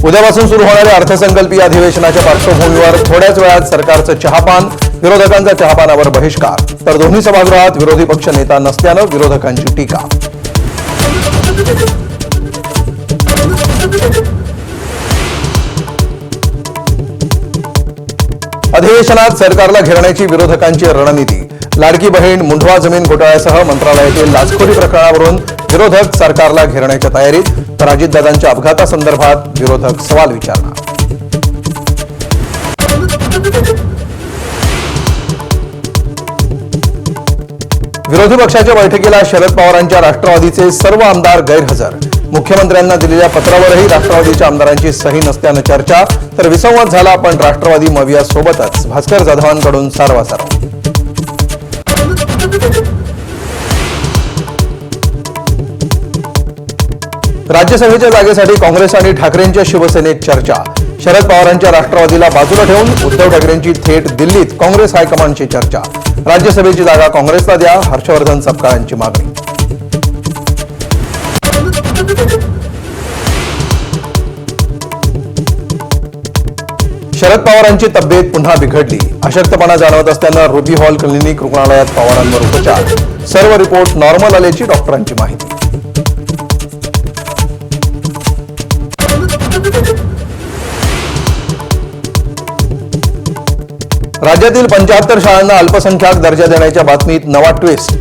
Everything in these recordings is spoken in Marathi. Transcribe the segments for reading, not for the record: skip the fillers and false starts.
उद्यापासून सुरू होणाऱ्या अर्थसंकल्पीय अधिवेशनाच्या पार्श्वभूमीवर थोड्याच वेळात सरकारचं चहापान, विरोधकांचा चहापानावर बहिष्कार, तर दोन्ही सभागृहात विरोधी पक्ष नेता नसल्यानं विरोधकांची टीका. अधिवेशनात सरकारला घेरण्याची विरोधकांची रणनीती. लाडकी बहीण, मुंढवा जमीन घोटाळ्यासह मंत्रालयातील लाचखोरी प्रकरणावरून विरोधक सरकारला घेरण्याच्या तयारीत, तर अजितदादांच्या अपघातासंदर्भात विरोधक सवाल विचारणार. विरोधी पक्षाच्या बैठकीला शरद पवारांच्या राष्ट्रवादीचे सर्व आमदार गैरहजर. मुख्यमंत्र्यांना दिलेल्या पत्रावरही राष्ट्रवादीच्या आमदारांची सही नसल्यानं चर्चा, तर विसंवाद झाला पण राष्ट्रवादी मविया सोबतच. भास्कर जाधवांकडून सारवासारव. राज्यसभेच्या जागेसाठी काँग्रेस आणि ठाकरेंच्या शिवसेनेत चर्चा. शरद पवारांच्या राष्ट्रवादीला बाजूला ठेवून उद्धव ठाकरेंची थेट दिल्लीत काँग्रेस हायकमांडची चर्चा. राज्यसभेची जागा काँग्रेसला द्या, हर्षवर्धन सपकाळांची मागणी. शरद पवारांची तब्येत पुन्हा बिघडली. अशक्तपणा जाणवत असल्यानं रुबी हॉल क्लिनिक रुग्णालयात पवारांवर उपचार. सर्व रिपोर्ट नॉर्मल आल्याची डॉक्टरांची माहिती. राज्यातील 75 शाळांना अल्पसंख्याक दर्जा देण्याच्या बातमीत नवा ट्विस्ट.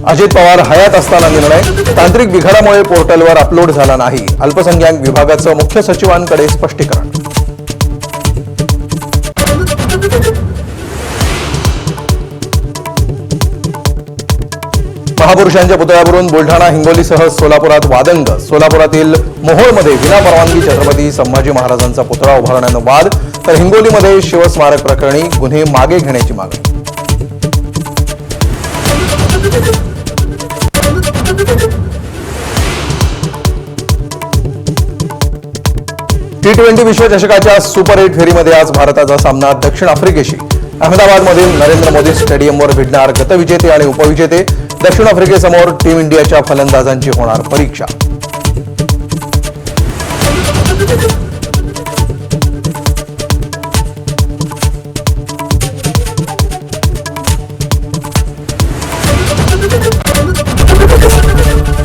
अजित पवार हयात असताना निर्णय. तांत्रिक बिघाडामुळे पोर्टलवर अपलोड झाला नाही. अल्पसंख्याक विभागाचं मुख्य सचिवांकडे स्पष्टीकरण. महापुरुषांच्या पुतळ्यावरून बुलढाणा, हिंगोलीसह सोलापुरात वादंग. सोलापुरातील मोहोळमध्ये विनापरवानगी छत्रपती संभाजी महाराजांचा पुतळा उभारण्यानं वाद, तर हिंगोलीमध्ये शिवस्मारक प्रकरणी गुन्हे मागे घेण्याची मागणी. T20 विश्वचषकाच्या सुपर 8 फेरीमध्ये आज भारताचा सामना दक्षिण आफ्रिकेशी. अहमदाबादमधील नरेंद्र मोदी स्टेडियमवर भिडणार गतविजेते आणि उपविजेते. दक्षिण आफ्रिकेसमोर टीम इंडियाच्या फलंदाजांची होणार परीक्षा.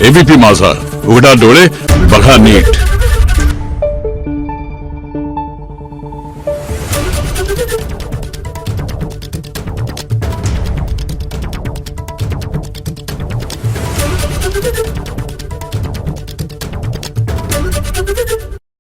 एबीपी माझा, उघडा डोळे बघा नीट.